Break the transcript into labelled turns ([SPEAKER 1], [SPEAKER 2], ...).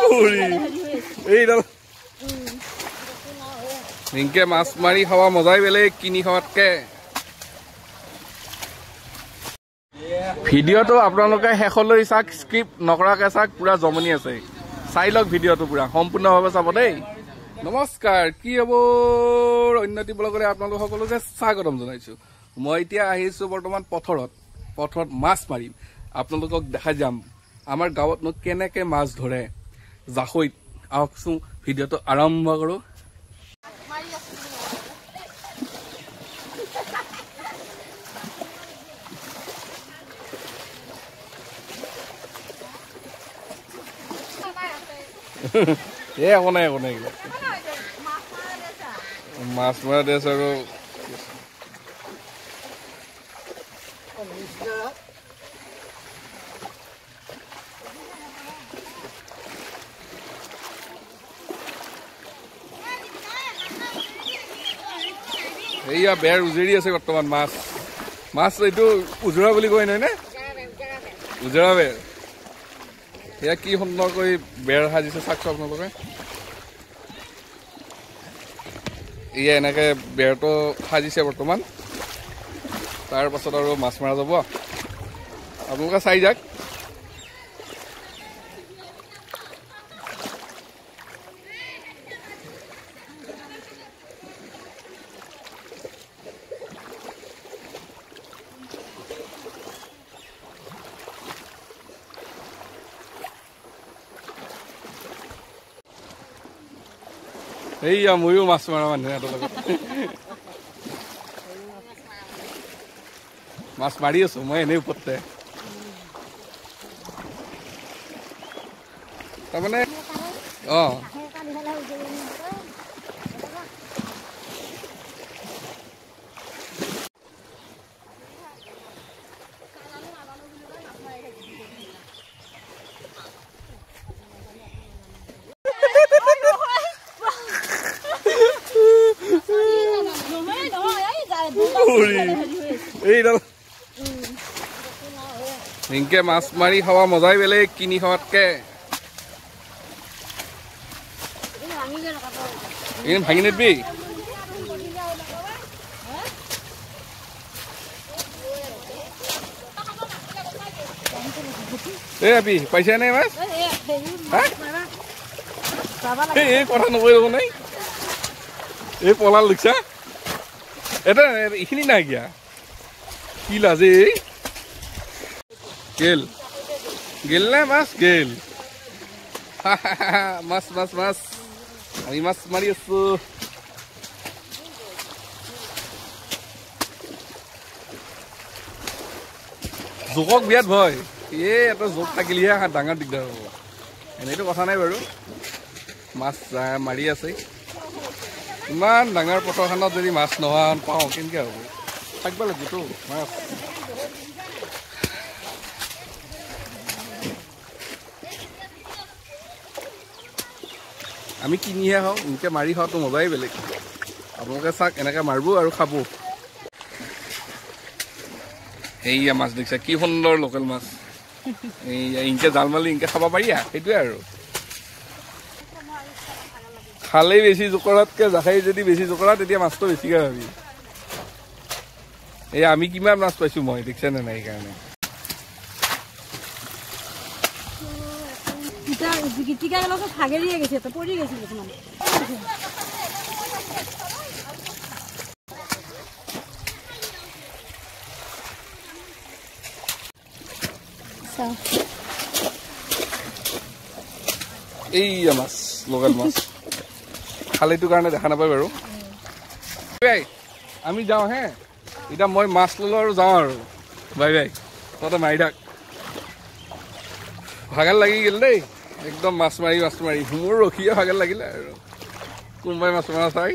[SPEAKER 1] এইডাল নিকে মাছ মাৰি খাৱা মজাই বেলেগ কিনি খাৱাতকে ভিডিঅ'টো আপোনালোকে শেষলৈ চাওক স্কিপ নকৰাকে চাওক পুৰা জমনি আছে চাই লওক ভিডিঅ'টো পুৰা সম্পূৰ্ণভাৱে চাব দেই নমস্কাৰ কি হ'ব উন্নতি ব্লগৰে আপোনালোক সকলোকে স্বাগতম জনাইছো মই এতিয়া আহিছো বৰ্তমান পথৰত মাছ মাৰিম আপোনালোকক দেখাই যাম আমাৰ গাঁৱত কেনেকে মাছ ধৰে জাখৈত আহকচোন ভিডিঅ'টো আৰম্ভ কৰো একো নাই মাছ মৰা দেশ আৰু এইয়া বেৰ উজৰি আছে বৰ্তমান মাছ এইটো উজৰা বুলি কয় নহয় নে উজৰা বেৰ এয়া কি সুন্দৰকৈ বেৰ সাজিছে চাওকচোন আপোনালোকে এয়া এনেকে বেৰটো সাজিছে বৰ্তমান তাৰ পাছত আৰু মাছ মৰা যাব আপোনালোকে চাই যাওক এইয়া ময়ো মাছ মৰা মানুহ সিহঁতৰ লগত মাছ মাৰি আছো মই এনেই ওপৰতে তাৰমানে এইডাল নিকে মাছ মাৰি খাৱা মজাই বেলেগ কিনি খাৱাতকে ভাঙি নিবি এই আপি পাইছা নাই মাছ এই কথা নকৈ ৰ'ব নাই এই পলাল লিখছা এটা এইখিনি নাই গিয়া কি লাজে গেল না মাছ গেল মাছ আমি মাছ মাৰি আছো জোকক বিয়াত ভয় এটা জোক থাকিলেহে ডাঙৰ দিগদাৰ হ'ব এনেইতো কথা নাই বাৰু মাছ মাৰি আছে ইমান ডাঙৰ পথাৰখনত যদি মাছ নোহোৱা পাওঁ কেনেকৈ হ'ব থাকিব লাগিবতো মাছ আমি কিনিহে খাওঁ এনেকৈ মাৰি খাওঁতো মজাই বেলেগ আপোনালোকে চাওক এনেকৈ মাৰিব আৰু খাব এইয়া মাছ দেখিছা কি সুন্দৰ লোকেল মাছ এইয়া ইনকে জাল মাৰি ইনকে খাব পাৰি সেইটোৱে আৰু খালেই বেছি জোকৰাতকৈ জাখাই যদি বেছি জোকৰা তেতিয়া মাছটো বেছিকৈ ভাবি এই আমি কিমান মাছ পাইছোঁ মই দেখিছেনে নাই সেইকাৰণে এইয়া মাছ লোকেল মাছ খালেইটো কাৰণে দেখা নাপায় বাৰু আমি যাওঁ হে এতিয়া মই মাছ ল'লো আৰু যাওঁ আৰু বাই তহঁতে মাৰি থাক ভাগৰ লাগি গ'ল দেই একদম মাছ মাৰি মোৰ ৰখিয়ে ভাগৰ লাগিলে আৰু কোনোবাই মাছ মৰা চাই